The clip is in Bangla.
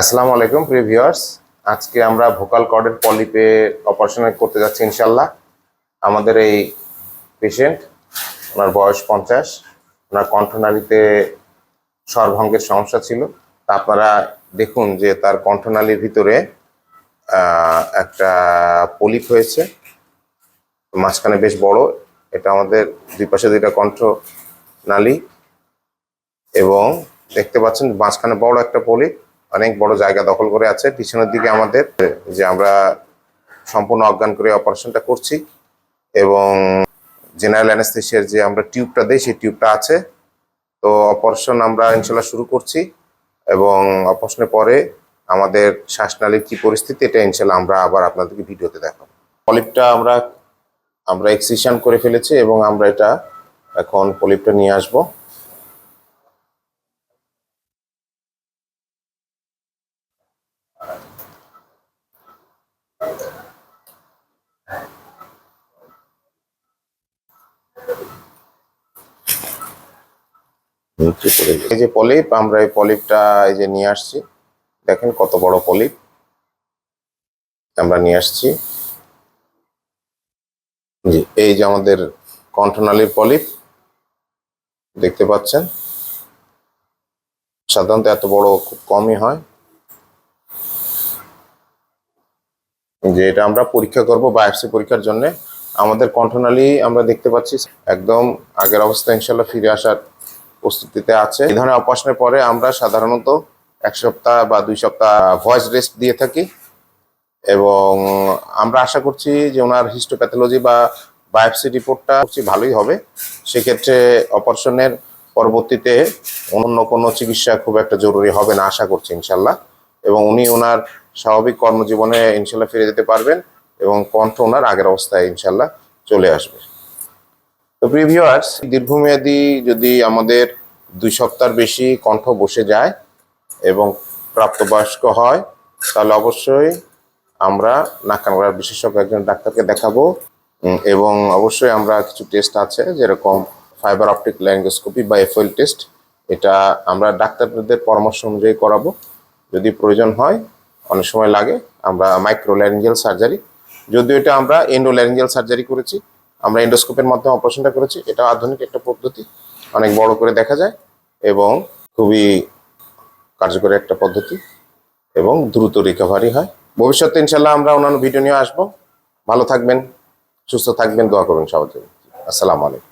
আসসালামু আলাইকুম প্রিয় ভিউয়ার্স। আজকে আমরা ভোকাল কর্ডের পলিপে অপারেশন করতে যাচ্ছি ইনশাল্লাহ। আমাদের এই পেশেন্ট, ওনার বয়স 50, ওনার কণ্ঠনালীতে স্বরভঙ্গের সমস্যা ছিল। তা আপনারা দেখুন যে তার কণ্ঠনালীর ভিতরে একটা পলিপ হয়েছে, মাঝখানে বেশ বড়। এটা আমাদের দুই পাশে দুইটা কণ্ঠনালী এবং দেখতে পাচ্ছেন মাঝখানে বড় একটা পলিপ, অনেক বড় জায়গা দখল করে আছে। পিছনের দিকে আমাদের যে আমরা সম্পূর্ণ অজ্ঞান করে অপারেশনটা করছি এবং জেনারেল অ্যানেস্থেসিয়ার যে আমরা টিউবটা দিই সেই টিউবটা আছে। তো অপারেশন আমরা ইনশাল্লাহ শুরু করছি এবং অপারেশনের পরে আমাদের শ্বাসনালীর কি পরিস্থিতি এটা ইনশাল্লাহ আমরা আবার আপনাদেরকে ভিডিওতে দেখাবো। পলিপটা আমরা এক্সিশন করে ফেলেছি এবং আমরা এটা এখন পলিপটা নিয়ে আসবো। এই যে পলিপ, আমরা এই পলিপটা এই যে নিয়ে আসছি, দেখেন কত বড় পলিপ আমরা নিয়ে আসছি। জি, এই যে আমাদের কণ্ঠনালীর পলিপ দেখতে পাচ্ছেন। সাধারণত এত বড় খুব কমই হয়। যে এটা আমরা পরীক্ষা করব বায়োপসি পরীক্ষার জন্য। আমাদের কণ্ঠনালী আমরা দেখতে পাচ্ছি একদম আগের অবস্থায় ইনশাল্লাহ ফিরে আসার প্রস্তুতিতে আছে। এই ধরনের অপারেশনের পরে আমরা সাধারণত 1 সপ্তাহ বা 2 সপ্তাহ ভয়েস রেস্ট দিয়ে থাকি এবং আমরা আশা করছি যে ওনার হিস্টোপ্যাথোলজি বা বায়োপসি রিপোর্টটা ভালোই হবে। সেক্ষেত্রে অপারেশনের পরবর্তীতে অন্য কোনো চিকিৎসা খুব একটা জরুরি হবে না আশা করছি ইনশাল্লাহ, এবং উনি ওনার স্বাভাবিক কর্মজীবনে ইনশাল্লাহ ফিরে যেতে পারবেন এবং কণ্ঠ ওনার আগের অবস্থায় ইনশাল্লাহ চলে আসবে। তো প্রিয় ভিউয়ার্স, দীর্ঘমেয়াদী যদি আমাদের 2 সপ্তাহের বেশি কণ্ঠ বসে যায় এবং প্রাপ্তবয়স্ক হয় তাহলে অবশ্যই আমরা নাক কান গলার বিশেষজ্ঞ একজন ডাক্তারকে দেখাবো এবং অবশ্যই আমরা কিছু টেস্ট আছে যেরকম ফাইবার অপটিক ল্যারিঙ্গোস্কোপি বা এফওএল টেস্ট। এটা আমরা ডাক্তারদের পরামর্শ অনুযায়ী করাবো। যদি প্রয়োজন হয়, অনেক সময় লাগে, আমরা মাইক্রো ল্যারিঞ্জিয়াল সার্জারি, যদিও এটা আমরা এন্ডো ল্যারিঞ্জিয়াল সার্জারি করেছি, আমরা এন্ডোস্কোপের মাধ্যমে অপারেশনটা করেছি। এটা আধুনিক একটা পদ্ধতি, অনেক বড় করে দেখা যায় এবং খুবই কার্যকরী একটা পদ্ধতি এবং দ্রুত রিকভারি হয়। ভবিষ্যতে ইনশাল্লাহ আমরা অন্যান্য ভিডিও নিয়ে আসবো। ভালো থাকবেন, সুস্থ থাকবেন, দোয়া করবেন সবার জন্য। আসসালামু আলাইকুম।